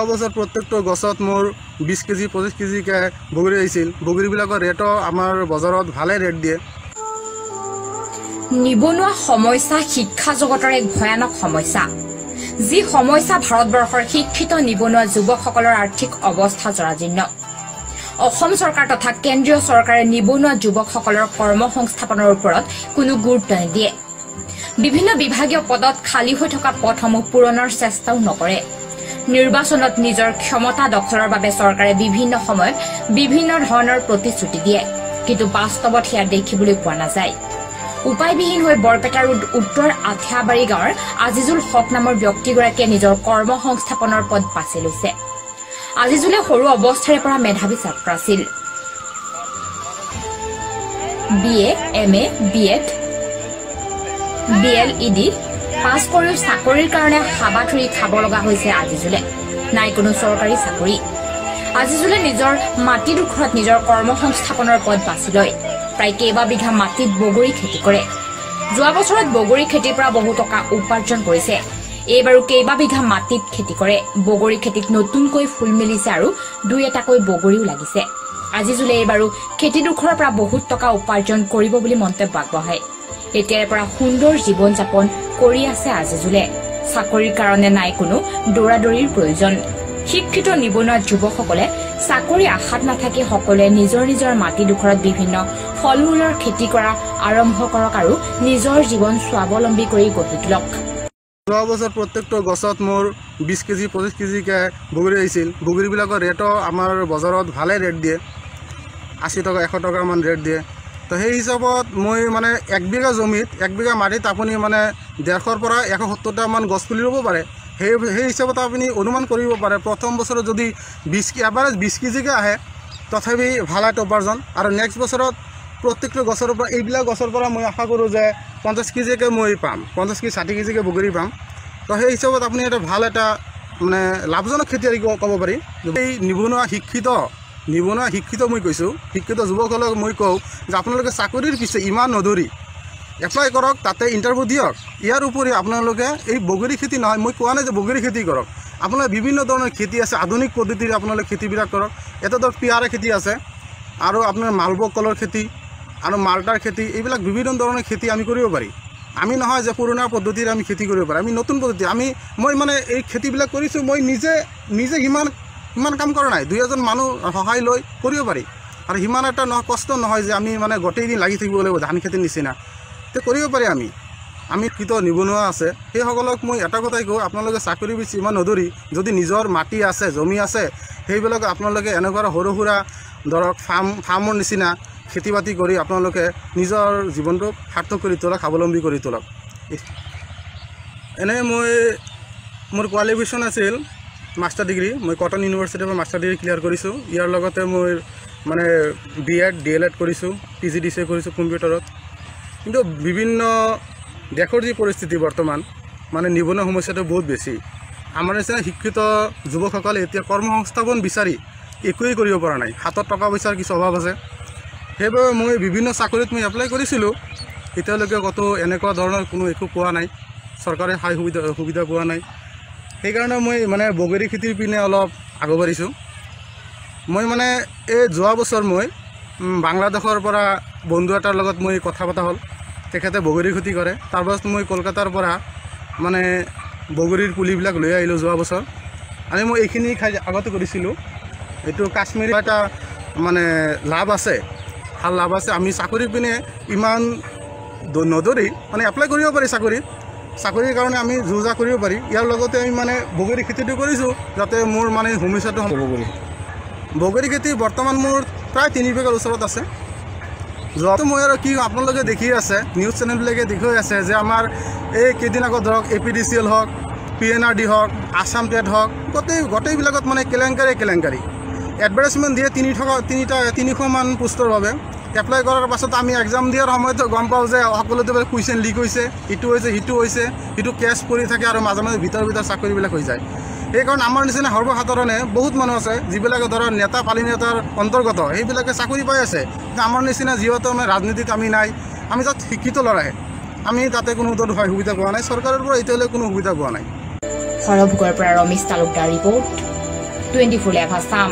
বছৰ প্ৰত্যেকটো গছত মোৰ 20 কেজি 25 কেজিকৈ বগৰী আহিছিল। বগৰীবিলাকৰ ৰেটো আমাৰ বজাৰত ভালে ৰেট দিয়ে। নিবনুৱা সমস্যা শিক্ষা জগতৰ এক ভয়ানক সমস্যা, যি সমস্যা ভাৰতবৰ্ষৰ শিক্ষিত নিবনুৱা যুৱকসকলৰ আৰ্থিক অৱস্থা জৰাজীৰ্ণ। অসম চৰকাৰ তথা কেন্দ্ৰীয় চৰকাৰে নিবনুৱা যুৱকসকলৰ কৰ্মসংস্থাপনৰ ওপৰত কোনো গুৰুত্ব নিদিয়ে। বিভিন্ন বিভাগীয় পদত খালী হৈ থকা পদসমূহ পূৰণৰ চেষ্টাও নকৰে। নিৰ্বাচনত নিজৰ ক্ষমতা দখলৰ বাবে চৰকাৰে বিভিন্ন সময়ত বিভিন্ন ধৰণৰ প্ৰতিশ্ৰুতি দিয়ে, কিন্তু বাস্তৱত সেয়া দেখিবলৈ পোৱা নাযায়। উপায়বিহীন হৈ বৰপেটা ৰোড উত্তৰ আঠিয়াবাৰী গাঁৱৰ আজিজুল হক নামৰ ব্যক্তিগৰাকীয়ে নিজৰ কৰ্মসংস্থাপনৰ পদ বাছি লৈছে। আজিজুলে সৰু অৱস্থাৰে পৰা মেধাৱী ছাত্ৰ আছিল। BA, MA, BEd, DLED পাছ কৰিও চাকৰিৰ কাৰণে হাবাথুৰি খাব লগা হৈছে আজিজুলে। নাই কোনো চৰকাৰী চাকৰি। আজিজুলে নিজৰ মাটিডোখৰত নিজৰ কৰ্মসংস্থাপনৰ পদ বাছি লয়। প্ৰায় কেইবা বিঘা মাটিত বগৰী খেতি কৰে। যোৱা বছৰত বগৰী খেতিৰ পৰা বহু টকা উপাৰ্জন কৰিছে। এইবাৰো কেইবা বিঘা মাটিত খেতি কৰে। বগৰী খেতিত নতুনকৈ ফুল মেলিছে আৰু দুই এটাকৈ বগৰীও লাগিছে। আজিজুলে এইবাৰো খেতিডোখৰৰ পৰা বহুত টকা উপাৰ্জন কৰিব বুলি মন্তব্য আগবঢ়ায়। এতিয়াৰ পৰা সুন্দৰ জীৱন যাপন কৰি আছে আজিজুলে। চাকৰিৰ কাৰণে নাই কোনো দৌৰাদৌৰিৰ প্ৰয়োজন। শিক্ষিত নিবনুৱা যুৱকসকলে চাকৰি আশাত নাথাকি সকলোৱে নিজৰ নিজৰ মাটিডোখৰত বিভিন্ন ফল মূলৰ খেতি কৰা আৰম্ভ কৰক আৰু নিজৰ জীৱন স্বাৱলম্বী কৰি গঢ়ি তোলক। যোৱা বছৰ প্ৰত্যেকটো গছত মোৰ 20 কেজি 25 কেজিকৈ বগৰী আহিছিল। বগৰীবিলাকৰ ৰেটো আমাৰ বজাৰত ভালে ৰেট দিয়ে, 80 টকা 100 টকামান ৰেট দিয়ে। তো সেই হিচাপত মই মানে 1 বিঘা জমিত 1 বিঘা মাটিত আপুনি মানে 150 পৰা 170টামান গছ পুলি ৰুব পাৰে। সেই হিচাপত আপুনি অনুমান কৰিব পাৰে প্ৰথম বছৰত যদি এভাৰেজ 20 কেজিকৈ আহে তথাপি ভাল এটা উপাৰ্জন। আৰু নেক্সট বছৰত প্ৰত্যেকটো গছৰ পৰা এইবিলাক গছৰ পৰা মই আশা কৰোঁ যে 50 কেজিকৈ মই পাম, 50 কেজি 60 কেজিকৈ বগৰী পাম। তো সেই হিচাপত আপুনি এটা ভাল এটা মানে লাভজনক খেতি ক'ব পাৰি। এই নিবনুৱা শিক্ষিত মই কৈছোঁ, শিক্ষিত যুৱকসকলক মই কওঁ যে আপোনালোকে চাকৰিৰ পিছে ইমান নদৌৰি এপ্লাই কৰক, তাতে ইণ্টাৰভিউ দিয়ক। ইয়াৰ উপৰি আপোনালোকে এই বগৰী খেতি নহয়, মই কোৱা নাই যে বগৰী খেতি কৰক, আপোনাৰ বিভিন্ন ধৰণৰ খেতি আছে, আধুনিক পদ্ধতিৰে আপোনালোকে খেতিবিলাক কৰক। এটা ধৰক পিয়াৰা খেতি আছে আৰু আপোনাৰ মালভোগ কলৰ খেতি আৰু মাল্টাৰ খেতি, এইবিলাক বিভিন্ন ধৰণৰ খেতি আমি কৰিব পাৰি। আমি নহয় যে পুৰণা পদ্ধতিৰে আমি খেতি কৰিব পাৰি, আমি নতুন পদ্ধতি মই মানে এই খেতিবিলাক কৰিছোঁ। মই নিজে ইমান কাম কৰা নাই, 2-এজন মানুহ সহায় লৈ কৰিব পাৰি। আৰু সিমান এটা কষ্ট নহয় যে আমি মানে গোটেই দিন লাগি থাকিব লাগিব ধান খেতিৰ নিচিনা, তো কৰিব পাৰি। আমি কিটো নিবনুৱা আছে সেইসকলক মই এটা কথাই কওঁ, আপোনালোকে চাকৰি বেছি ইমান নদৌৰি যদি নিজৰ মাটি আছে জমি আছে সেইবিলাক আপোনালোকে এনেকুৱা সৰু সুৰা ধৰক ফাৰ্মৰ নিচিনা খেতি বাতি কৰি আপোনালোকে নিজৰ জীৱনটো সাৰ্থক কৰি তোলক, স্বাৱলম্বী কৰি তোলক। এনে মোৰ কোৱালিফিকেশ্যন আছিল মাষ্টাৰ ডিগ্ৰী। মই কটন ইউনিভাৰ্চিটিৰ পৰা মাষ্টাৰ ডিগ্ৰী ক্লিয়াৰ কৰিছোঁ। ইয়াৰ লগতে মই মানে BEd DLEd কৰিছোঁ, PGDCA কৰিছোঁ কম্পিউটাৰত। কিন্তু বিভিন্ন দেশৰ যি পৰিস্থিতি বৰ্তমান মানে নিবনুৱা সমস্যাটো বহুত বেছি। আমাৰ নিচিনা শিক্ষিত যুৱকসকলে এতিয়া কৰ্মসংস্থাপন বিচাৰি একোৱেই কৰিব পৰা নাই, হাতত টকা পইচাৰ কিছু অভাৱ আছে। সেইবাবে মই বিভিন্ন চাকৰিত মই এপ্লাই কৰিছিলোঁ, এতিয়ালৈকে ক'তো এনেকুৱা ধৰণৰ কোনো একো পোৱা নাই, চৰকাৰে সুবিধা পোৱা নাই। সেইকাৰণে মই মানে বগৰী খেতিৰ পিনে অলপ আগবাঢ়িছোঁ। মই মানে এই যোৱা বছৰ মই বাংলাদেশৰ পৰা বন্ধু এটাৰ লগত মই কথা পতা হ'ল, তেখেতে বগৰী খেতি কৰে। তাৰপাছত মই কলকাতাৰ পৰা মানে বগৰীৰ পুলিবিলাক লৈ আহিলোঁ যোৱা বছৰ। আৰু মই এইখিনি আগতে কৰিছিলোঁ। এইটো কাশ্মীৰ এটা মানে লাভ আছে, ভাল লাভ আছে। আমি চাকৰিৰ পিনে ইমান নদৌৰি মানে এপ্লাই কৰিব পাৰি চাকৰিৰ কাৰণে আমি যুঁজা কৰিব পাৰি। ইয়াৰ লগতে আমি মানে বগৰী খেতিটো কৰিছোঁ যাতে মোৰ মানে সমস্যাটো বগৰী খেতি বৰ্তমান মোৰ প্ৰায় 3 বিঘাৰ ওচৰত আছে। যোৱাটো মই আৰু কি আপোনালোকে দেখি আছে, নিউজ চেনেলবিলাকে দেখুৱাই আছে যে আমাৰ এই কেইদিন আগত ধৰক APDCL হওক, PNRD হওক, আছাম টেট হওক, গোটেইবিলাকত মানে কেলেংকাৰী এডভাৰটাইজমেণ্ট দিয়ে 300মান পোষ্টৰ বাবে। এপ্লাই কৰাৰ পাছত আমি এক্সাম দিয়াৰ সময়তো গম পাওঁ যে সকলোতে কুৱেশ্যন লিক হৈছে, ইটো হৈছে সিটো হৈছে, সিটো কেছ পৰি থাকে আৰু মাজে মাজে ভিতৰ চাকৰিবিলাক হৈ যায়। সেইকাৰণে আমাৰ নিচিনা সৰ্বসাধাৰণে বহুত মানুহ আছে যিবিলাকে ধৰক নেতা পালি নেতাৰ অন্তৰ্গত, সেইবিলাকে চাকৰি পাই আছে। আমাৰ নিচিনা যিহেতু আমি ৰাজনীতিত আমি নাই, আমি তাত শিক্ষিত ল'ৰাই, আমি তাতে কোনো সুবিধা পোৱা নাই, চৰকাৰৰ পৰা এতিয়ালৈ কোনো সুবিধা পোৱা নাই। সৰভোগৰ পৰা ৰমেশ তালুকদাৰ ৰিপৰ্ট। 24 লাইভ আছাম।